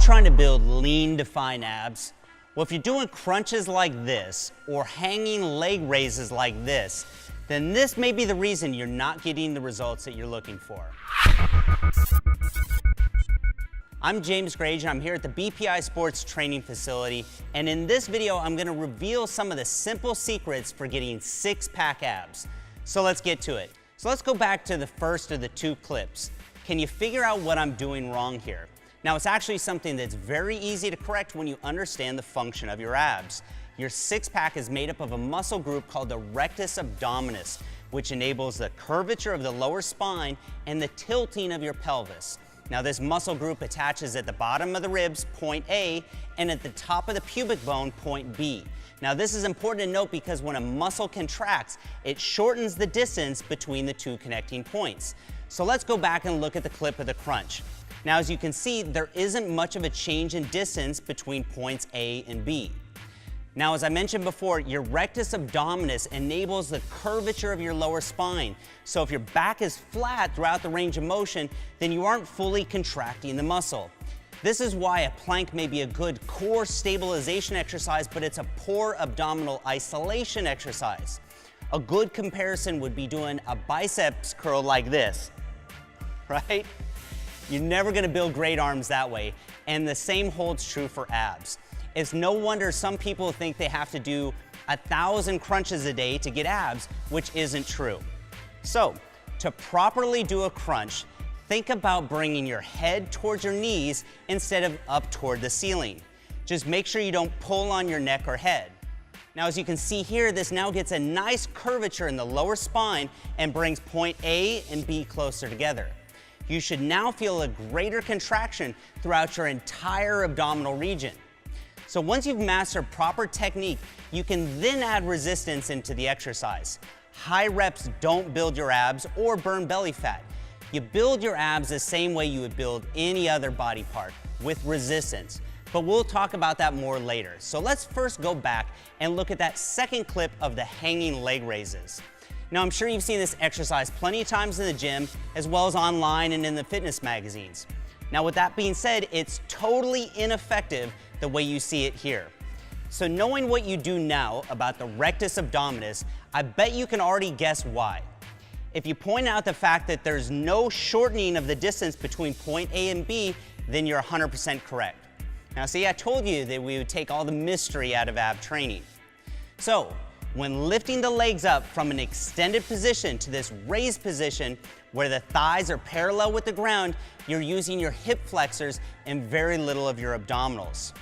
trying to build lean, defined abs? Well, if you're doing crunches like this or hanging leg raises like this, then this may be the reason you're not getting the results that you're looking for. I'm James Grage, and I'm here at the BPI Sports Training Facility, and in this video, I'm gonna reveal some of the simple secrets for getting six-pack abs. So let's get to it. So let's go back to the first of the two clips. Can you figure out what I'm doing wrong here? Now, it's actually something that's very easy to correct when you understand the function of your abs. Your six-pack is made up of a muscle group called the rectus abdominis, which enables the curvature of the lower spine and the tilting of your pelvis. Now, this muscle group attaches at the bottom of the ribs, point A, and at the top of the pubic bone, point B. Now, this is important to note because when a muscle contracts, it shortens the distance between the two connecting points. So let's go back and look at the clip of the crunch. Now, as you can see, there isn't much of a change in distance between points A and B. Now, as I mentioned before, your rectus abdominis enables the curvature of your lower spine. So if your back is flat throughout the range of motion, then you aren't fully contracting the muscle. This is why a plank may be a good core stabilization exercise, but it's a poor abdominal isolation exercise. A good comparison would be doing a biceps curl like this, right? You're never gonna build great arms that way, and the same holds true for abs. It's no wonder some people think they have to do 1,000 crunches a day to get abs, which isn't true. So, to properly do a crunch, think about bringing your head towards your knees instead of up toward the ceiling. Just make sure you don't pull on your neck or head. Now, as you can see here, this now gets a nice curvature in the lower spine and brings point A and B closer together. You should now feel a greater contraction throughout your entire abdominal region. So once you've mastered proper technique, you can then add resistance into the exercise. High reps don't build your abs or burn belly fat. You build your abs the same way you would build any other body part, with resistance. But we'll talk about that more later. So let's first go back and look at that second clip of the hanging leg raises. Now, I'm sure you've seen this exercise plenty of times in the gym, as well as online and in the fitness magazines. Now, with that being said, it's totally ineffective the way you see it here. So knowing what you do now about the rectus abdominis, I bet you can already guess why. If you point out the fact that there's no shortening of the distance between point A and B, then you're 100% correct. Now, see, I told you that we would take all the mystery out of ab training. So, when lifting the legs up from an extended position to this raised position where the thighs are parallel with the ground, you're using your hip flexors and very little of your abdominals.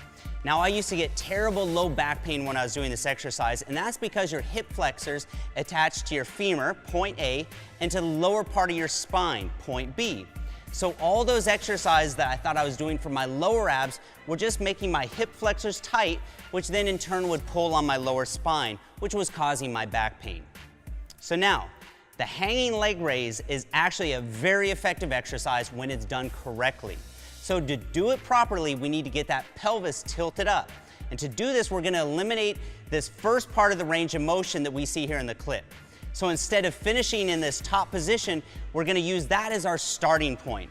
Now, I used to get terrible low back pain when I was doing this exercise, and that's because your hip flexors attach to your femur, point A, and to the lower part of your spine, point B. So all those exercises that I thought I was doing for my lower abs were just making my hip flexors tight, which then in turn would pull on my lower spine, which was causing my back pain. So now, the hanging leg raise is actually a very effective exercise when it's done correctly. So to do it properly, we need to get that pelvis tilted up. And to do this, we're gonna eliminate this first part of the range of motion that we see here in the clip. So instead of finishing in this top position, we're gonna use that as our starting point.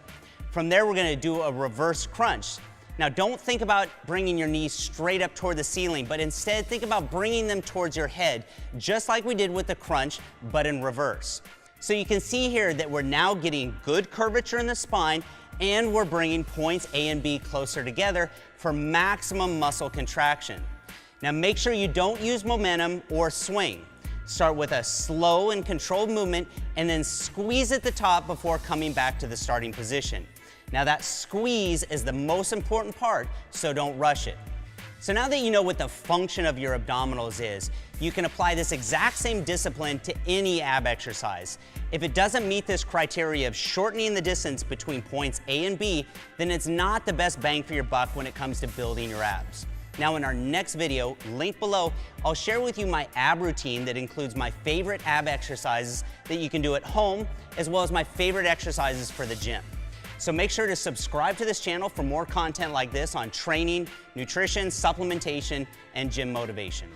From there, we're gonna do a reverse crunch. Now, don't think about bringing your knees straight up toward the ceiling, but instead think about bringing them towards your head, just like we did with the crunch, but in reverse. So you can see here that we're now getting good curvature in the spine, and we're bringing points A and B closer together for maximum muscle contraction. Now, make sure you don't use momentum or swing. Start with a slow and controlled movement and then squeeze at the top before coming back to the starting position. Now, that squeeze is the most important part, so don't rush it. So now that you know what the function of your abdominals is, you can apply this exact same discipline to any ab exercise. If it doesn't meet this criteria of shortening the distance between points A and B, then it's not the best bang for your buck when it comes to building your abs. Now, in our next video, linked below, I'll share with you my ab routine that includes my favorite ab exercises that you can do at home, as well as my favorite exercises for the gym. So make sure to subscribe to this channel for more content like this on training, nutrition, supplementation, and gym motivation.